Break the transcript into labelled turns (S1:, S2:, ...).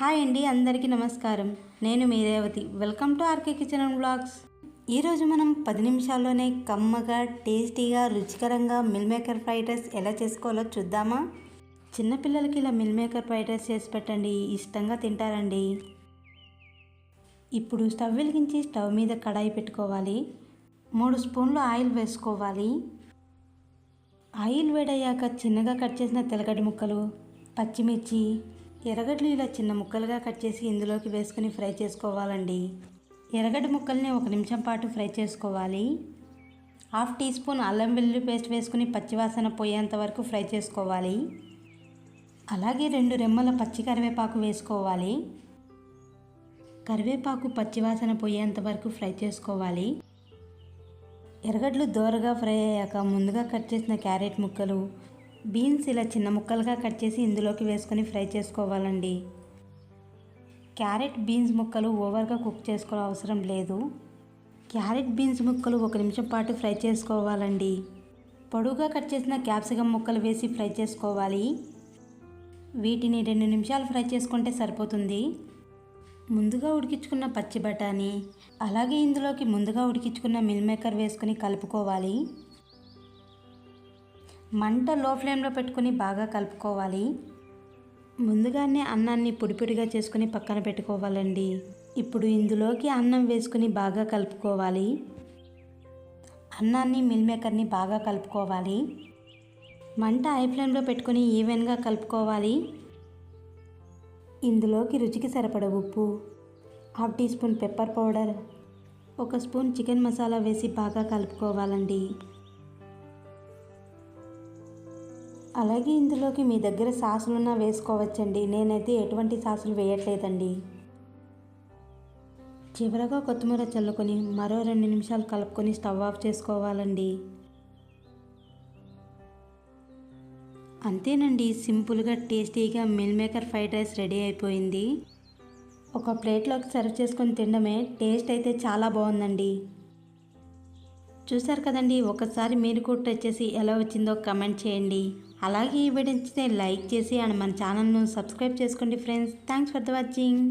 S1: Hi అండి, అందరికీ నమస్కారం. నేను మీ Revathi. Welcome to RK kitchen and blogs. ఈరోజు మనం 10 నిమిషాల్లోనే కమ్మగా, టేస్టీగా, రుచికరంగా మిల్ మేకర్ ఫ్రైడ్ రైస్ ఎలా చేసుకోవాలో చూద్దామా? చిన్నపిల్లలకి ఇలా మిల్ మేకర్ ఫ్రైడ్ రైస్ చేసి పెట్టండి, ఇష్టంగా తింటారండి. ఇప్పుడు స్టవ్ వెలిగించి స్టవ్ మీద కడాయి పెట్టుకోవాలి. 3 స్పూన్లు ఆయిల్ వేసుకోవాలి. ఆయిల్ వేడయ్యాక చిన్నగా కట్ చేసిన తెల్లగడ్డ ముక్కలు, పచ్చిమిర్చి, ఎర్రగడ్డలు ఇలా చిన్న ముక్కలుగా కట్ చేసి ఇందులోకి వేసుకుని ఫ్రై చేసుకోవాలండి. ఎర్రగడ్డ ముక్కల్ని 1 నిమిషం పాటు ఫ్రై చేసుకోవాలి. 1/2 టీ స్పూన్ అల్లం వెల్లుల్లి పేస్ట్ వేసుకుని పచ్చివాసన పోయేంత వరకు ఫ్రై చేసుకోవాలి. అలాగే 2 రెమ్మల పచ్చి కరివేపాకు వేసుకోవాలి. కరివేపాకు పచ్చివాసన పోయేంత వరకు ఫ్రై చేసుకోవాలి. ఎర్రగడ్డలు దోరగా ఫ్రై అయ్యాక ముందుగా కట్ చేసిన క్యారెట్ ముక్కలు, బీన్స్ ఇలా చిన్న ముక్కలుగా కట్ చేసి ఇందులోకి వేసుకొని ఫ్రై చేసుకోవాలండి. క్యారెట్ బీన్స్ ముక్కలు ఓవర్గా కుక్ చేసుకోవడం అవసరం లేదు. క్యారెట్ బీన్స్ ముక్కలు 1 నిమిషం పాటు ఫ్రై చేసుకోవాలండి. పొడుగుగా కట్ చేసిన క్యాప్సికమ్ ముక్కలు వేసి ఫ్రై చేసుకోవాలి. వీటిని 2 నిమిషాలు ఫ్రై చేసుకుంటే సరిపోతుంది. ముందుగా ఉడికించుకున్న పచ్చి బఠానీ, అలాగే ఇందులోకి ముందుగా ఉడికించుకున్న మిల్ మేకర్ వేసుకొని కలుపుకోవాలి. మంట లో ఫ్లేమ్లో పెట్టుకుని బాగా కలుపుకోవాలి. ముందుగానే అన్నాన్ని పొడిగా చేసుకుని పక్కన పెట్టుకోవాలండి. ఇప్పుడు ఇందులోకి అన్నం వేసుకుని బాగా కలుపుకోవాలి. అన్నాన్ని మిల్ మేకర్ని బాగా కలుపుకోవాలి. మంట హై ఫ్లేమ్లో పెట్టుకుని ఈవెన్గా కలుపుకోవాలి. ఇందులోకి రుచికి సరిపడ ఉప్పు, 1/2 teaspoon pepper powder, 1 spoon chicken masala వేసి బాగా కలుపుకోవాలండి. అలాగే ఇందులోకి మీ దగ్గర సాసులున్నా వేసుకోవచ్చండి. నేనైతే ఎటువంటి సాసులు వేయట్లేదండి. చివరగా కొత్తిమీర చల్లుకొని మరో 2 నిమిషాలు కలుపుకొని స్టవ్ ఆఫ్ చేసుకోవాలండి. అంతేనండి, సింపుల్గా టేస్టీగా meal maker fried rice ready అయిపోయింది. ఒక ప్లేట్లోకి సర్వ్ చేసుకొని తినడమే. టేస్ట్ అయితే చాలా బాగుందండి. చూసారు కదండి, ఒకసారి మీరు కూడా ట్రై చేసి ఎలా వచ్చిందో కమెంట్ చేయండి. అలాగే ఈ వీడియో నచ్చితే లైక్ చేసి అండ్ మన ఛానల్ను సబ్స్క్రైబ్ చేసుకోండి friends. Thanks for the watching.